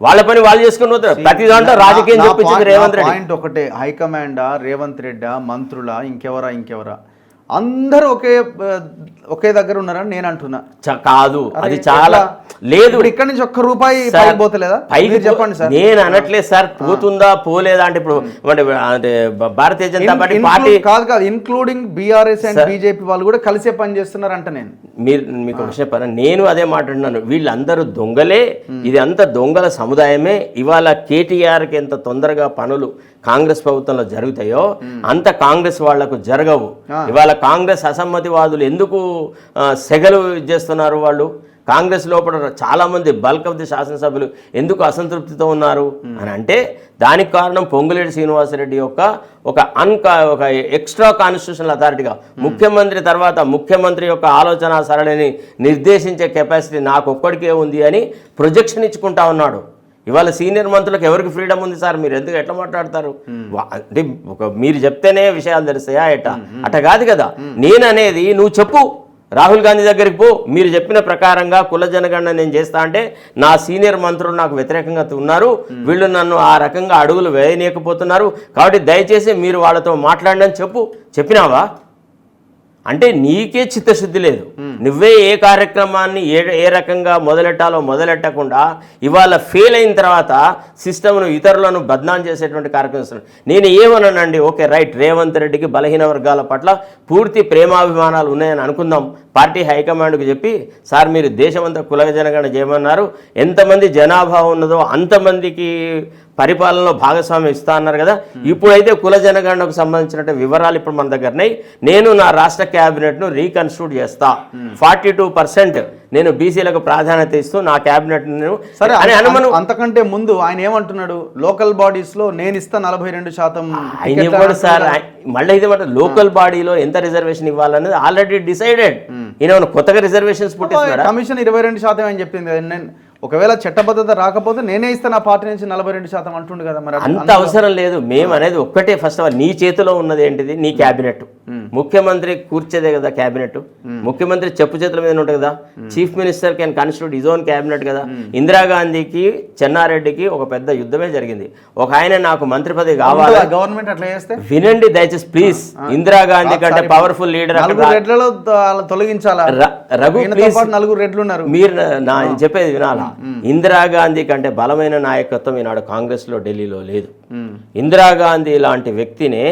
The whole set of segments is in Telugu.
వాళ్ళ పని వాళ్ళు చేసుకుని పోతారు. ప్రతి దాంట్లో రాజకీయం చూపించింది రేవంత్ రెడ్డి. పాయింట్ ఒకటే, హైకమాండ్ రేవంత్ రెడ్డి మంత్రుల ఇంకెవరా అందరూ ఒకే దగ్గర ఉన్నారని నేను అంటున్నా. కాదు, అది చాలా లేదు. ఇక్కడ నుంచి ఒక్క రూపాయి పోతలేదా? చెప్పండి సార్. నేను అనట్లేదు సార్ పోతుందా పోలేదా అంటే ఇప్పుడు అంటే భారతీయ జనతా పార్టీ కాదు ఇన్క్లూడింగ్ బీఆర్ఎస్ అండ్ బీజేపీ వాళ్ళు కూడా కలిసే పని చేస్తున్నారు అంట. మీకు ఒక విషయం నేను అదే మాట్లాడినాను. వీళ్ళందరూ దొంగలే, ఇది అంత దొంగల సముదాయమే. ఇవాళ కేటీఆర్కి ఎంత తొందరగా పనులు కాంగ్రెస్ ప్రభుత్వంలో జరుగుతాయో అంత కాంగ్రెస్ వాళ్లకు జరగవు. ఇవాళ కాంగ్రెస్ అసమ్మతివాదులు ఎందుకు సెగలు చేస్తున్నారు? వాళ్ళు కాంగ్రెస్ లోపల చాలామంది బల్క్ ఆఫ్ ది శాసనసభ్యులు ఎందుకు అసంతృప్తితో ఉన్నారు అని అంటే దానికి కారణం పొంగులేటి శ్రీనివాసరెడ్డి యొక్క ఒక ఎక్స్ట్రా కాన్స్టిట్యూషనల్ అథారిటీగా ముఖ్యమంత్రి తర్వాత ముఖ్యమంత్రి యొక్క ఆలోచన సరళిని నిర్దేశించే కెపాసిటీ నాకు ఒక్కడికే ఉంది అని ప్రొజెక్షన్ ఇచ్చుకుంటా ఉన్నాడు. ఇవాళ సీనియర్ మంత్రులకు ఎవరికి ఫ్రీడమ్ ఉంది సార్? మీరు ఎందుకు ఎట్లా మాట్లాడతారు? అంటే మీరు చెప్తేనే విషయాలు తెలుస్తాయా అట్ట కాదు కదా. నేననేది నువ్వు చెప్పు, రాహుల్ గాంధీ దగ్గరికి పో, మీరు చెప్పిన ప్రకారంగా కుల జనగణన నేను చేస్తా అంటే నా సీనియర్ మంత్రులు నాకు వ్యతిరేకంగా ఉన్నారు, వీళ్ళు నన్ను ఆ రకంగా అడుగులు వేయలేకపోతున్నారు, కాబట్టి దయచేసి మీరు వాళ్ళతో మాట్లాడండి అని చెప్పినావా? అంటే నీకే చిత్తశుద్ధి లేదు. నువ్వే ఏ కార్యక్రమాన్ని ఏ రకంగా మొదలెట్టాలో మొదలెట్టకుండా ఇవాళ ఫెయిల్ అయిన తర్వాత సిస్టమ్ను ఇతరులను బద్నాం చేసేటువంటి కార్యక్రమం ఇస్తున్నాను. నేను ఏమన్నానండి, ఓకే రైట్, రేవంత్ రెడ్డికి బలహీన వర్గాల పట్ల పూర్తి ప్రేమాభిమానాలు ఉన్నాయని అనుకుందాం. పార్టీ హైకమాండ్కి చెప్పి సార్ మీరు దేశమంతా కుల జనగణన చేయమన్నారు, ఎంతమంది జనాభా ఉన్నదో అంతమందికి పరిపాలనలో భాగస్వామ్యం ఇస్తా అన్నారు కదా, ఇప్పుడైతే కుల జనగణనకు సంబంధించిన వివరాలు ఇప్పుడు మన దగ్గరనే, నేను నా రాష్ట్ర క్యాబినెట్ను రీకన్స్టిట్యూట్ చేస్తా, 42% నేను బీసీలకు ప్రాధాన్యత ఇస్తూ నా క్యాబినెట్ సరే అని అనుమానం. అంతకంటే ముందు ఆయన ఏమంటున్నాడు, లోకల్ బాడీస్ లో నేను ఇస్తా 42%. ఆయన ఇవ్వడు సార్. మళ్ళీ ఇది లోకల్ బాడీలో ఎంత రిజర్వేషన్ ఇవ్వాలనేది ఆల్రెడీ డిసైడెడ్. ఈయన కొత్తగా రిజర్వేషన్స్ పుట్టిస్తున్నాడు. కమిషన్ 22% అని చెప్పింది. ఒకవేళ చట్టబద్ధత రాకపోతే నేనే ఇస్తా నా పార్టీ నుంచి 42% అంటుండు కదా. మరి అంత అవసరం లేదు. మేము అనేది ఒక్కటే, ఫస్ట్ ఆఫ్ ఆల్ నీ చేతిలో ఉన్నది ఏంటిది? నీ క్యాబినెట్. ముఖ్యమంత్రి కూర్చేదే కదా క్యాబినెట్. ముఖ్యమంత్రి చెప్పు చేతుల మీద ఉంటుంది కదా. Chief minister can constitute his own cabinet కదా. ఇందిరాగాంధీకి చెన్నారెడ్డికి ఒక పెద్ద యుద్ధమే జరిగింది. ఒక ఆయన నాకు మంత్రి పదవి కావాలి, గవర్నమెంట్ అట్లా చేస్తే వినండి దయచేసి ప్లీజ్. ఇందిరాగాంధీ కంటే పవర్ఫుల్ లీడర్ తొలగించాలా? రఘు ప్లీజ్, 4 రెడ్లు ఉన్నారు. మీరు నా చెప్పేది వినాలా? ఇందిరాగాంధీ కంటే బలమైన నాయకత్వం ఈనాడు కాంగ్రెస్ లో ఢిల్లీలో లేదు. ఇందిరాగాంధీ లాంటి వ్యక్తినే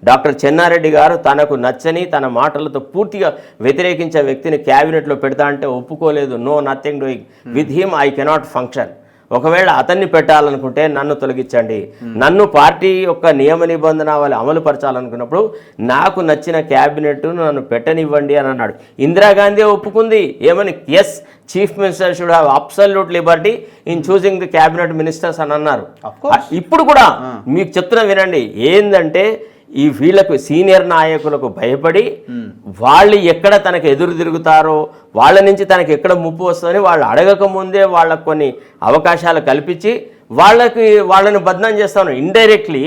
డాక్టర్ చెన్నారెడ్డి గారు తనకు నచ్చని తన మాటలతో పూర్తిగా వ్యతిరేకించే వ్యక్తిని క్యాబినెట్లో పెడతా అంటే ఒప్పుకోలేదు. No, nothing doing with him, I cannot function. ఒకవేళ అతన్ని పెట్టాలనుకుంటే నన్ను తొలగించండి, నన్ను పార్టీ యొక్క నియమ నిబంధనలు అమలు పరచాలనుకున్నప్పుడు నాకు నచ్చిన క్యాబినెట్ నన్ను పెట్టనివ్వండి అని అన్నాడు. ఇందిరాగాంధీ ఒప్పుకుంది ఏమని, yes, chief minister should have absolute liberty in choosing the cabinet ministers అని అన్నారు. ఇప్పుడు కూడా మీకు చెప్తున్నా వినండి, ఏందంటే ఈ వీళ్ళకు సీనియర్ నాయకులకు భయపడి వాళ్ళు ఎక్కడ తనకు ఎదురు తిరుగుతారో వాళ్ళ నుంచి తనకు ఎక్కడ ముప్పు వస్తుందని వాళ్ళు అడగకముందే వాళ్ళకు కొన్ని అవకాశాలు కల్పించి వాళ్ళని బద్నాం చేస్తాను. ఇండైరెక్ట్లీ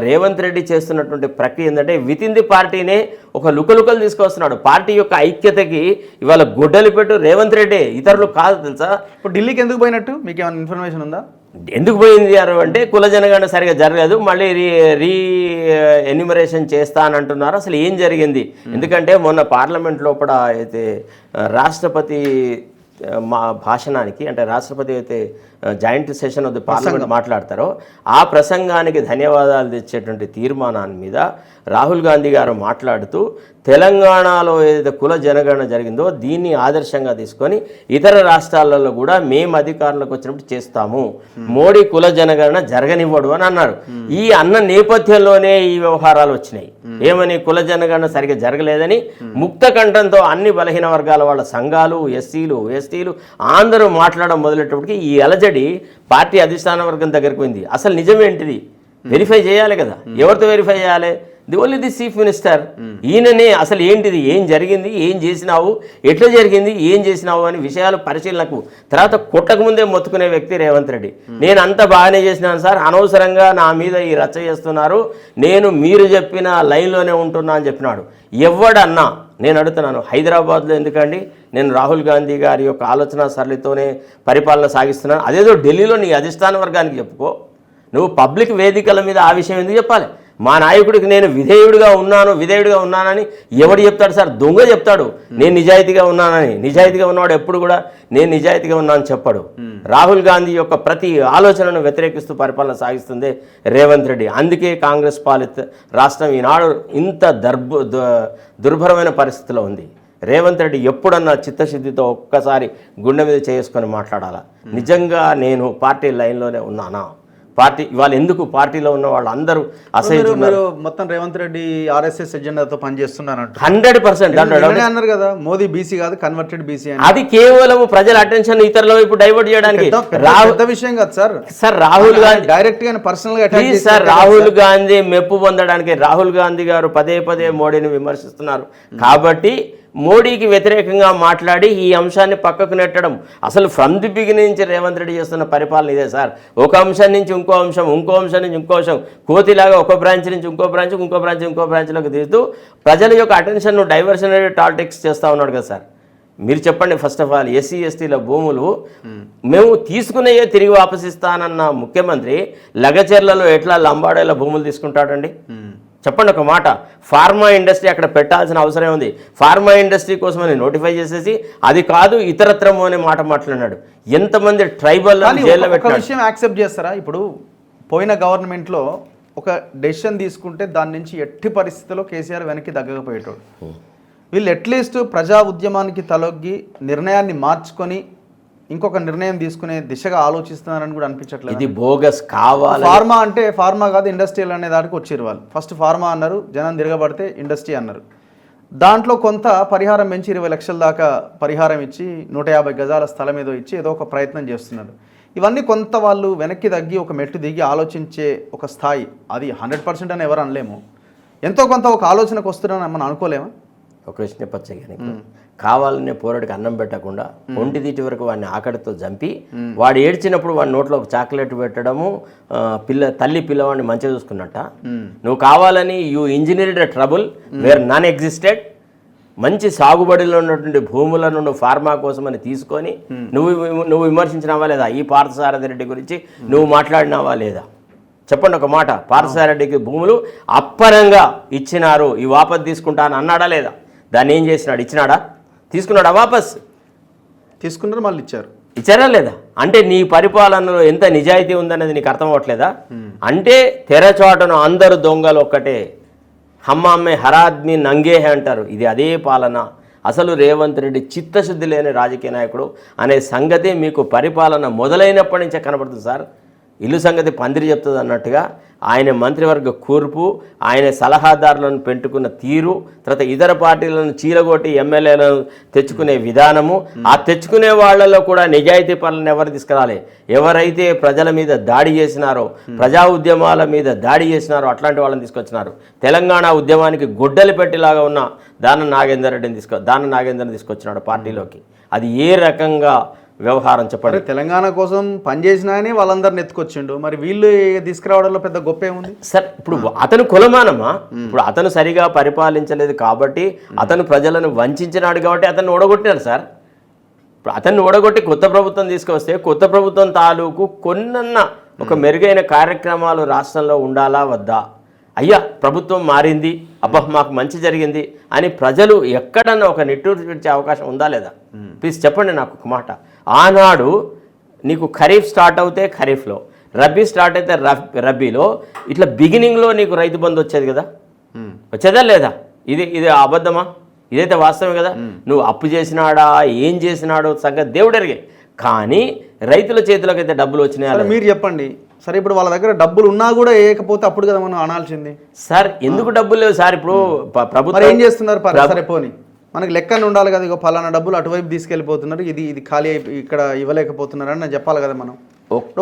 రేవంత్ రెడ్డి చేస్తున్నటువంటి ప్రక్రియ ఏంటంటే విత్ ఇన్ ది పార్టీనే ఒక లుకలుకలు తీసుకొస్తున్నాడు. పార్టీ యొక్క ఐక్యతకి ఇవాళ గొడ్డలి పెట్టు రేవంత్ రెడ్డి, ఇతరులు కాదు తెలుసా. ఇప్పుడు ఢిల్లీకి ఎందుకు పోయినట్టు మీకు ఏమైనా ఇన్ఫర్మేషన్ ఉందా? ఎందుకు పోయింది అంటే కుల జనగణన సరిగా జరగలేదు, మళ్ళీ రీ ఎన్యూమరేషన్ చేస్తా అని అంటున్నారు. అసలు ఏం జరిగింది? ఎందుకంటే మొన్న పార్లమెంట్ లోపల అయితే రాష్ట్రపతి మా భాషణానికి, అంటే రాష్ట్రపతి అయితే joint session of the parliament మాట్లాడతారో ఆ ప్రసంగానికి ధన్యవాదాలు తెచ్చేటువంటి తీర్మానాన్ని మీద రాహుల్ గాంధీ గారు మాట్లాడుతూ తెలంగాణలో ఏదైతే కుల జనగణన జరిగిందో దీన్ని ఆదర్శంగా తీసుకొని ఇతర రాష్ట్రాలలో కూడా మేము అధికారంలోకి వచ్చినప్పుడు చేస్తాము, మోడీ కుల జనగణన జరగనివ్వడు అని అన్నారు. ఈ అన్న నేపథ్యంలోనే ఈ వ్యవహారాలు వచ్చినాయి. ఏమని, కుల జనగణన సరిగ్గా జరగలేదని ముక్త కంఠంతో అన్ని బలహీన వర్గాల వాళ్ళ సంఘాలు, ఎస్సీలు, ఎస్టీలు అందరూ మాట్లాడడం మొదలెట్టేప్పటికి ఈ అలజడి పార్టీ అధిష్టాన వర్గం దగ్గరికి పోయింది. అసలు నిజమేంటిది వెరిఫై చేయాలి కదా. ఎవరితో వెరిఫై చేయాలి? The only the chief minister. ఈయననే అసలు ఏంటిది, ఏం జరిగింది, ఏం చేసినావు, ఎట్లా జరిగింది, ఏం చేసినావు అని విషయాలు పరిశీలనకు తర్వాత కొట్టకముందే మొత్తుకునే వ్యక్తి రేవంత్ రెడ్డి. నేను అంత బాగానే చేసినాను సార్, అనవసరంగా నా మీద ఈ రచ్చ చేస్తున్నారు, నేను మీరు చెప్పిన లైన్లోనే ఉంటున్నా అని చెప్పినాడు. ఎవడన్నా నేను అడుగుతున్నాను, హైదరాబాద్లో ఎందుకండి నేను రాహుల్ గాంధీ గారి యొక్క ఆలోచన సరళితోనే పరిపాలన సాగిస్తున్నాను, అదేదో ఢిల్లీలో నీ అధిష్టాన వర్గానికి చెప్పుకో. నువ్వు పబ్లిక్ వేదికల మీద ఆ విషయం ఎందుకు చెప్పాలి? మా నాయకుడికి నేను విధేయుడిగా ఉన్నానని ఎవడు చెప్తాడు సార్? దొంగ చెప్తాడు నేను నిజాయితీగా ఉన్నానని. నిజాయితీగా ఉన్నవాడు ఎప్పుడు కూడా నేను నిజాయితీగా ఉన్నానని చెప్పాడు. రాహుల్ గాంధీ యొక్క ప్రతి ఆలోచనను వ్యతిరేకిస్తూ పరిపాలన సాగిస్తుంది రేవంత్ రెడ్డి. అందుకే కాంగ్రెస్ పాలిత రాష్ట్రం ఈనాడు ఇంత దుర్భరమైన పరిస్థితిలో ఉంది. రేవంత్ రెడ్డి ఎప్పుడన్నా చిత్తశుద్ధితో ఒక్కసారి గుండె మీద చేసుకొని మాట్లాడాలా, నిజంగా నేను పార్టీ లైన్లోనే ఉన్నానా, పార్టీ ఇవాళ ఎందుకు పార్టీలో ఉన్న వాళ్ళు అందరూ మీరు మొత్తం రేవంత్ రెడ్డి ఆర్ఎస్ఎస్ ఎజెండాతో పనిచేస్తున్నారంట 100%. అన్నారు కదా, మోదీ బీసీ కాదు కన్వర్టెడ్ బీసీ అని. అది కేవలం ప్రజల అటెన్షన్ ఇతరుల వైపు డైవర్ట్ చేయడానికి పెద్ద విషయం కాదు sir. Sir Rahul Gandhi direct గా పర్సనల్ గా సార్ రాహుల్ గాంధీ మెప్పు పొందడానికి రాహుల్ గాంధీ గారు పదే మోడీని విమర్శిస్తున్నారు కాబట్టి మోడీకి వ్యతిరేకంగా మాట్లాడి ఈ అంశాన్ని పక్కకు నెట్టడం. అసలు ఫ్రమ్ ది బిగినింగ్ నుంచి రేవంత్ రెడ్డి చేస్తున్న పరిపాలన ఇదే సార్. ఒక అంశం నుంచి ఇంకో అంశం నుంచి ఇంకో అంశం, కోతిలాగా ఒక బ్రాంచ్ నుంచి ఇంకో బ్రాంచ్లోకి తీస్తూ ప్రజల యొక్క అటెన్షన్ను డైవర్షనరీ టాటిక్స్ చేస్తూ ఉన్నాడు కదా సార్. మీరు చెప్పండి, ఫస్ట్ ఆఫ్ ఆల్ ఎస్సీ ఎస్టీల భూములు మేము తీసుకునేయే తిరిగి వాపసిస్తానన్న ముఖ్యమంత్రి లగచెర్లలో ఎట్లా లంబాడేల భూములు తీసుకుంటాడండి? చెప్పండి ఒక మాట. ఫార్మా ఇండస్ట్రీ అక్కడ పెట్టాల్సిన అవసరం ఉంది. ఫార్మా ఇండస్ట్రీ కోసమని నోటిఫై చేసేసి అది కాదు ఇతరత్రము అనే మాట మాట్లాడినాడు. ఎంతమంది ట్రైబల్ జైల్లో పెట్టాడు. విషయం యాక్సెప్ట్ చేస్తారా? ఇప్పుడు పోయిన గవర్నమెంట్లో ఒక డెసిషన్ తీసుకుంటే దాని నుంచి ఎట్టి పరిస్థితుల్లో కేసీఆర్ వెనక్కి తగ్గకపోయేటోడు. వీళ్ళు అట్లీస్ట్ ప్రజా ఉద్యమానికి తలొగ్గి నిర్ణయాన్ని మార్చుకొని ఇంకొక నిర్ణయం తీసుకునే దిశగా ఆలోచిస్తున్నారని కూడా అనిపించట్లేదు. ఇది బోగస్ కావాలి. ఫార్మా అంటే ఫార్మా కాదు ఇండస్ట్రియల్ అనే దానికి వచ్చారు వాళ్ళు. ఫస్ట్ ఫార్మా అన్నారు, జనం తిరగబడితే ఇండస్ట్రీ అన్నారు. దాంట్లో కొంత పరిహారం పెంచి 20 లక్షల దాకా పరిహారం ఇచ్చి 150 గజాల స్థలం ఏదో ఇచ్చి ఏదో ఒక ప్రయత్నం చేస్తున్నారు. ఇవన్నీ కొంత వాళ్ళు వెనక్కి తగ్గి ఒక మెట్టు దిగి ఆలోచించే ఒక స్థాయి. అది 100% అని ఎవరు అనలేము. ఎంతో కొంత ఒక ఆలోచనకు వస్తున్నారని మనం అనుకోలేమా? ఒక విషయం పచ్చగానే కావాలనే పోరాడికి అన్నం పెట్టకుండా ఒంటి తీటి వరకు వాడిని ఆకడితో చంపి వాడు ఏడ్చినప్పుడు వాడి నోట్లో ఒక చాక్లెట్ పెట్టడము, తల్లి పిల్లవాడిని మంచిగా చూసుకున్నట్ట. నువ్వు కావాలని you engineered trouble where none existed. మంచి సాగుబడిలో ఉన్నటువంటి భూములను నువ్వు ఫార్మా కోసమని తీసుకొని నువ్వు విమర్శించినావా లేదా? ఈ పార్థసారథి రెడ్డి గురించి నువ్వు మాట్లాడినావా లేదా? చెప్పండి ఒక మాట. పార్థసారథికి భూములు అప్పరంగా ఇచ్చినారు, ఈ వాపస్ తీసుకుంటా అని అన్నాడా లేదా? దాన్ని ఏం చేసినాడు? ఇచ్చినాడా? తీసుకున్నాడా? వాపస్ తీసుకున్నారు, మళ్ళీ ఇచ్చారా లేదా? అంటే నీ పరిపాలనలో ఎంత నిజాయితీ ఉందనేది నీకు అర్థం అవ్వట్లేదా? అంటే తెరచాటును అందరు దొంగలు ఒక్కటే, హమ్మామ్మే హరాద్మి నంగేహే అంటారు. ఇది అదే పాలన. అసలు రేవంత్ రెడ్డి చిత్తశుద్ధి లేని రాజకీయ నాయకుడు అనే సంగతి మీకు పరిపాలన మొదలైనప్పటి నుంచే కనబడుతుంది సార్. ఇల్లు సంగతి పందిరి చెప్తుంది అన్నట్టుగా ఆయన మంత్రివర్గ కూర్పు, ఆయన సలహాదారులను పెట్టుకున్న తీరు, తర్వాత ఇతర పార్టీలను చీలగొట్టి ఎమ్మెల్యేలను తెచ్చుకునే విధానము, ఆ తెచ్చుకునే వాళ్ళలో కూడా నిజాయితీ పనులను ఎవరు తీసుకురాలి? ఎవరైతే ప్రజల మీద దాడి చేసినారో, ప్రజా ఉద్యమాల మీద దాడి చేసినారో అట్లాంటి వాళ్ళని తీసుకొచ్చినారు. తెలంగాణ ఉద్యమానికి గొడ్డలి పెట్టేలాగా ఉన్న దానం నాగేందర్ని తీసుకొచ్చినాడు పార్టీలోకి. అది ఏ రకంగా వ్యవహారం చెప్పండి? తెలంగాణ కోసం పనిచేసిన అని వాళ్ళందరిని ఎత్తుకొచ్చిండు, మరి వీళ్ళు తీసుకురావడంలో పెద్ద గొప్ప ఏముంది సార్? ఇప్పుడు అతను కులమానమా? ఇప్పుడు అతను సరిగా పరిపాలించలేదు కాబట్టి, అతను ప్రజలను వంచినాడు కాబట్టి అతన్ని ఓడగొట్టినారు సార్. ఇప్పుడు అతన్ని ఓడగొట్టి కొత్త ప్రభుత్వం తీసుకొస్తే కొత్త ప్రభుత్వం తాలూకు కొన్నన్న ఒక మెరుగైన కార్యక్రమాలు రాష్ట్రంలో ఉండాలా వద్దా? అయ్యా ప్రభుత్వం మారింది, అబ్బా మాకు మంచి జరిగింది అని ప్రజలు ఎక్కడన్నా ఒక నిట్టూరు విడిచే అవకాశం ఉందా లేదా? ప్లీజ్ చెప్పండి నాకు ఒక మాట. ఆనాడు నీకు ఖరీఫ్ స్టార్ట్ అవుతే ఖరీఫ్లో, రబీ స్టార్ట్ అయితే రబీలో, ఇట్లా బిగినింగ్లో నీకు రైతు బంధు వచ్చేది కదా, వచ్చేదా లేదా? ఇది అబద్ధమా? ఇదైతే వాస్తవమే కదా. నువ్వు అప్పు చేసినాడా ఏం చేసినాడో సంగతి దేవుడెరిగే, కానీ రైతుల చేతిలోకి అయితే డబ్బులు వచ్చినాయా? మీరు చెప్పండి. సరే, ఇప్పుడు వాళ్ళ దగ్గర డబ్బులు ఉన్నా కూడా వేయకపోతే అప్పుడు కదా మనం అనాల్సింది. సార్ ఎందుకు డబ్బులు లేవు సార్? ఇప్పుడు ప్రభుత్వం ఏం చేస్తున్నారు? సరే పోనీ మనకి లెక్కన ఉండాలి కదా. ఇక ఫలానా డబ్బులు అటువైపు తీసుకెళ్ళిపోతున్నారు, ఇది ఖాళీ ఇక్కడ ఇవ్వలేకపోతున్నారు అని చెప్పాలి కదా మనం.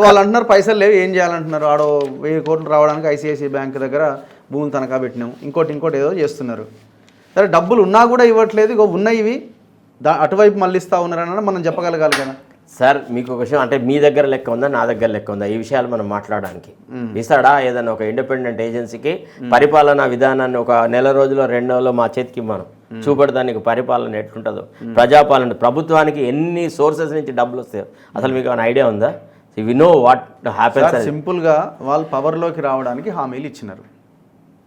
వాళ్ళు అంటున్నారు పైసలు లేవు, ఏం చేయాలంటున్నారు. ఆడో 1000 కోట్లు రావడానికి ఐసిఐసిఐ బ్యాంక్ దగ్గర భూములు తనఖా పెట్టినాం, ఇంకోటి ఏదో చేస్తున్నారు. సరే డబ్బులు ఉన్నా కూడా ఇవ్వట్లేదు, ఇగో ఉన్నాయి ఇవి అటువైపు మళ్ళీ ఇస్తా ఉన్నారని మనం చెప్పగలగాలి కదా. సార్ మీకు ఒక విషయం, అంటే మీ దగ్గర లెక్క ఉందా, నా దగ్గర లెక్క ఉందా? ఈ విషయాలు మనం మాట్లాడడానికి ఇస్తాడా ఏదన్నా ఒక ఇండిపెండెంట్ ఏజెన్సీకి పరిపాలనా విధానాన్ని ఒక నెల రోజులో 2 నెలల్లో మా చేతికి ఇవ్వను? చూపెడతానికి పరిపాలన ఎట్లుంటుందో, ప్రజాపాలన, ప్రభుత్వానికి ఎన్ని సోర్సెస్ నుంచి డబ్బులు వస్తాయో అసలు మీకు ఏమైనా ఐడియా ఉందా? We know what happens. సింపుల్గా వాళ్ళు పవర్లోకి రావడానికి హామీలు ఇచ్చినారు.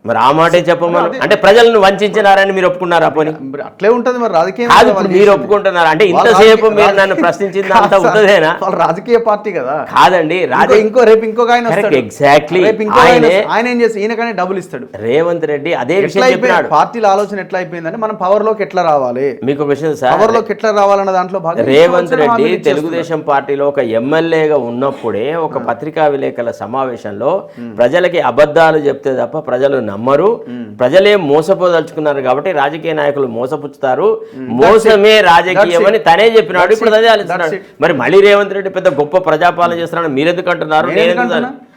మరి ఆ మాటే చెప్పమని అంటే ప్రజలను వంచినారని మీరు ఒప్పుకున్నారా? పోనీ అట్లే ఉంటది మరి రాజకీయం. మీరు ఒప్పుకుంటున్నారు అంటే ఇంతసేపు మీరు నన్ను ప్రశ్నించింది అంతా ఉంటదేనా? వాళ్ళు రాజకీయ పార్టీ కదా. కాదండి, రేపు ఇంకొక ఆయన ఎగ్జాక్ట్లీ ఆయన ఏం చేసి ఈయనకనే డబ్బులు ఇస్తాడు. రేవంత్ రెడ్డి అదే విషయం చెప్పినాడు. పార్టీల ఆలోచన ఎట్లా అయిపోయిందంటే మనం పవర్ లోకి ఎట్లా రావాలి, మీకు ఒక విషయం సార్, పవర్ లోకి ఎట్లా రావాలన్న దాంట్లో భాగంగా రేవంత్ రెడ్డి తెలుగుదేశం పార్టీలో ఒక ఎమ్మెల్యేగా ఉన్నప్పుడే ఒక పత్రికా విలేకరుల సమావేశంలో ప్రజలకి అబద్ధాలు చెప్తే తప్ప ప్రజలు నమ్మరు, ప్రజలే మోసపోదలుచుకున్నారు కాబట్టి రాజకీయ నాయకులు మోసపుచ్చుతారు, మోసమే రాజకీయం అని తనే చెప్పినాడు. ఇప్పుడు అదే ఆలోచిస్తున్నాడు. మరి మళ్ళీ రేవంత్ రెడ్డి పెద్ద గొప్ప ప్రజాపాలన చేస్తున్నాడు మీరెందుకు అంటున్నారు?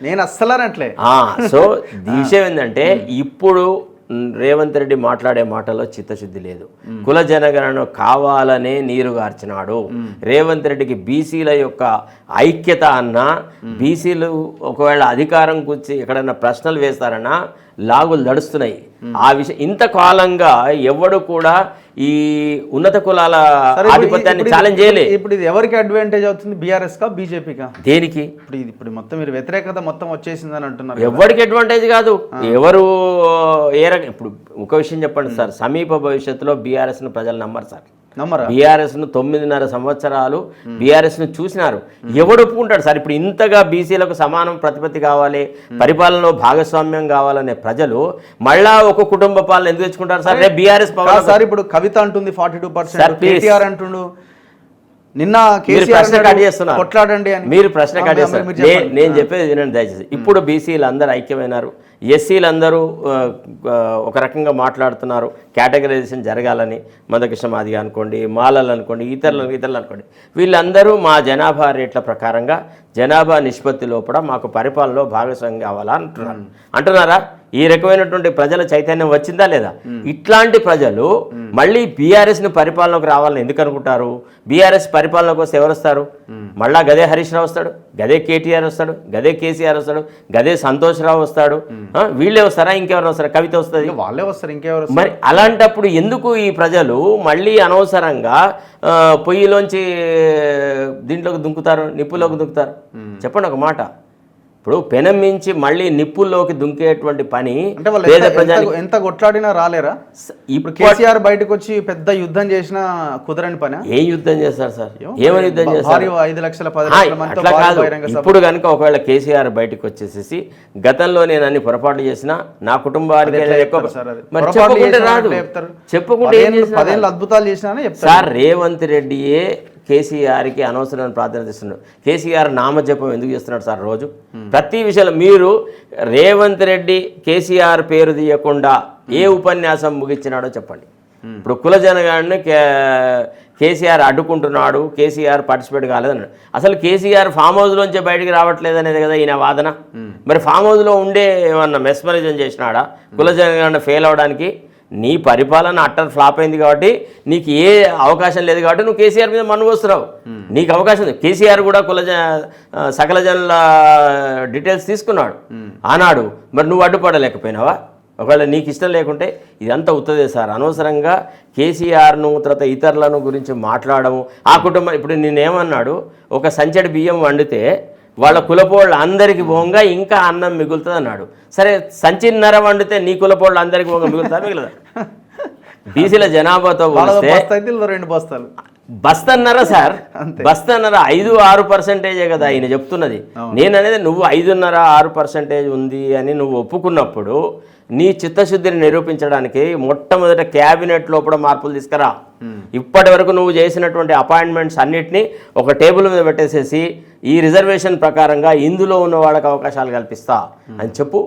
నేను అస్సలనట్లే. సో విషయం ఏంటంటే ఇప్పుడు రేవంత్ రెడ్డి మాట్లాడే మాటల్లో చిత్తశుద్ధి లేదు. కుల జనగణన కావాలనే నీరు గార్చినాడు. రేవంత్ రెడ్డికి బీసీల యొక్క ఐక్యత అన్నా, బీసీలు ఒకవేళ అధికారం కూర్చి ఎక్కడన్నా ప్రశ్నలు వేస్తారన్నా లాగులు నడుస్తున్నాయి. ఆ విషయం ఇంతకాలంగా ఎవడు కూడా ఈ ఉన్నత కులాల ఆధిపత్యాన్ని ఛాలెంజ్ చేయలే. ఇప్పుడు ఇది ఎవరికి అడ్వాంటేజ్ అవుతుంది? బీఆర్ఎస్ కా బీజేపీకా? దేనికి? ఇప్పుడు మొత్తం మీరు వ్యతిరేకత మొత్తం వచ్చేసిందని అంటున్నారు. ఎవరికి అడ్వాంటేజ్ కాదు. ఎవరు ఏ రకం ఇప్పుడు ఒక విషయం చెప్పండి సార్, సమీప భవిష్యత్తులో బీఆర్ఎస్ను ప్రజలు నమ్మరు సార్. బీఆర్ఎస్ను 9.5 సంవత్సరాలు బీఆర్ఎస్ను చూసినారు. ఎవడు ఒప్పుకుంటాడు సార్? ఇప్పుడు ఇంతగా బీసీలకు సమానం ప్రతిపత్తి కావాలి, పరిపాలనలో భాగస్వామ్యం కావాలనే ప్రజలు మళ్ళా ఒక కుటుంబ పాలన ఎందుకు తెచ్చుకుంటారు సార్? BRS power sir. ఇప్పుడు కవిత అంటుంది 42%, కేటీఆర్ అంటుండు, నిన్న కొట్లాడండి అని మీరు ప్రశ్న కట్టేస్తారు. నేను చెప్పేది వినండి దయచేసి. ఇప్పుడు బీసీలు అందరూ ఐక్యమైనారు, ఎస్సీలు అందరూ ఒక రకంగా మాట్లాడుతున్నారు, కేటగరైజేషన్ జరగాలని. మదకృష్ణ మాదిగ అనుకోండి, మాలలు అనుకోండి, ఇతరులు అనుకోండి, వీళ్ళందరూ మా జనాభా రేట్ల ప్రకారంగా జనాభా నిష్పత్తి లోపల మాకు పరిపాలనలో భాగస్వామ్యం కావాలా అంటున్నారా? ఈ రకమైనటువంటి ప్రజల చైతన్యం వచ్చిందా లేదా? ఇట్లాంటి ప్రజలు మళ్ళీ బీఆర్ఎస్ని పరిపాలనకు రావాలని ఎందుకు అనుకుంటారు? బీఆర్ఎస్ పరిపాలనకు వస్తే ఎవరు వస్తారు? మళ్ళా గదే హరీష్ రావు వస్తాడు, గదే కేటీఆర్ వస్తాడు, గదే కేసీఆర్ వస్తాడు, గదే సంతోష్ రావు వస్తాడు. వీళ్ళే వస్తారా? ఇంకెవరు వస్తారా? కవిత వస్తుంది, వాళ్ళే వస్తారు, ఇంకెవరు? మరి అలాంటప్పుడు ఎందుకు ఈ ప్రజలు మళ్ళీ అనవసరంగా పొయ్యిలోంచి దీంట్లోకి దుంకుతారు, నిప్పులోకి దుంకుతారు? చెప్పండి ఒక మాట. ఇప్పుడు పెనం మించి మళ్ళీ నిప్పుల్లోకి దుంకేటువంటి పని ఎంత కొట్లాడినా రాలేరా? ఇప్పుడు కేసీఆర్ బయటకు వచ్చి పెద్ద యుద్ధం చేసినా కుదరని పని. ఏం యుద్ధం చేస్తారు సార్? ఏమని యుద్ధం చేస్తారు? 5 లక్షల 10 లక్షల అట్లా కాదు. ఇప్పుడు కనుక ఒకవేళ కేసీఆర్ బయటకు వచ్చేసేసి గతంలో నేను అన్ని పొరపాట్లు చేసినా నా కుటుంబానికి చెప్పుకుంటే రాదు, చెప్పుకుంటే 10 ఏళ్ళు అద్భుతాలు చేసినా సార్. రేవంత్ రెడ్డియే కేసీఆర్కి అనవసరమైన ప్రాధాన్యత ఇస్తున్నాడు. కేసీఆర్ నామజపం ఎందుకు చేస్తున్నాడు సార్? రోజు ప్రతి విషయంలో మీరు రేవంత్ రెడ్డి కేసీఆర్ పేరు తీయకుండా ఏ ఉపన్యాసం ముగించినాడో చెప్పండి. ఇప్పుడు కుల జనగణని కేసీఆర్ అడ్డుకుంటున్నాడు, కేసీఆర్ పార్టిసిపేట్ కాలేదన్నాడు. అసలు కేసీఆర్ ఫామ్ హౌస్లోంచే బయటికి రావట్లేదనేది కదా ఈయన వాదన. మరి ఫామ్ హౌస్లో ఉండే ఏమన్నా మెస్మరైజం చేసినాడా కుల జనగణన ఫెయిల్ అవడానికి? నీ పరిపాలన అట్టర్ ఫ్లాప్ అయింది కాబట్టి నీకు ఏ అవకాశం లేదు కాబట్టి నువ్వు కేసీఆర్ మీద మన్ను వస్తున్నావు. నీకు అవకాశం ఉంది. కేసీఆర్ కూడా సకల జనుల డీటెయిల్స్ తీసుకున్నాడు ఆనాడు. మరి నువ్వు అడ్డుపడలేకపోయినావా? ఒకవేళ నీకు ఇష్టం లేకుంటే ఇదంతా ఉత్తదే సార్. అనవసరంగా కేసీఆర్ను తర్వాత ఇతరులను గురించి మాట్లాడము. ఆ కుటుంబం ఇప్పుడు నేనేమన్నాడు, ఒక సంచడి బియ్యం వండితే వాళ్ళ కులపోళ్ళు అందరికి పోగా ఇంకా అన్నం మిగులుతుంది అన్నాడు. సరే, సంచిన్నర వండితే నీ కులపోళ్ళు అందరికి పోగా మిగులుతా మిగలదా? బీసీల జనాభాతో పోలిస్తే 2 బస్తాలు బస్తన్నర సార్, బస్తన్నర 5-6% కదా ఆయన చెప్తున్నది. నేననేది నువ్వు 5.5-6% ఉంది అని నువ్వు ఒప్పుకున్నప్పుడు నీ చిత్తశుద్ధిని నిరూపించడానికి మొట్టమొదట క్యాబినెట్ లోపల మార్పులు తీసుకురా. ఇప్పటి వరకు నువ్వు చేసినటువంటి అపాయింట్మెంట్స్ అన్నిటినీ ఒక టేబుల్ మీద పెట్టేసేసి ఈ రిజర్వేషన్ ప్రకారంగా ఇందులో ఉన్న వాళ్ళకి అవకాశాలు కల్పిస్తా అని చెప్పు.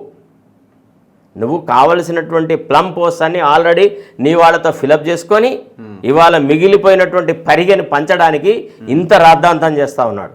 నువ్వు కావలసినటువంటి ప్లమ్ పోస్ట్ అన్ని ఆల్రెడీ నీ వాళ్ళతో ఫిలప్ చేసుకొని ఇవాళ మిగిలిపోయినటువంటి పరిగెని పంచడానికి ఇంత రాద్ధాంతం చేస్తూ ఉన్నాడు.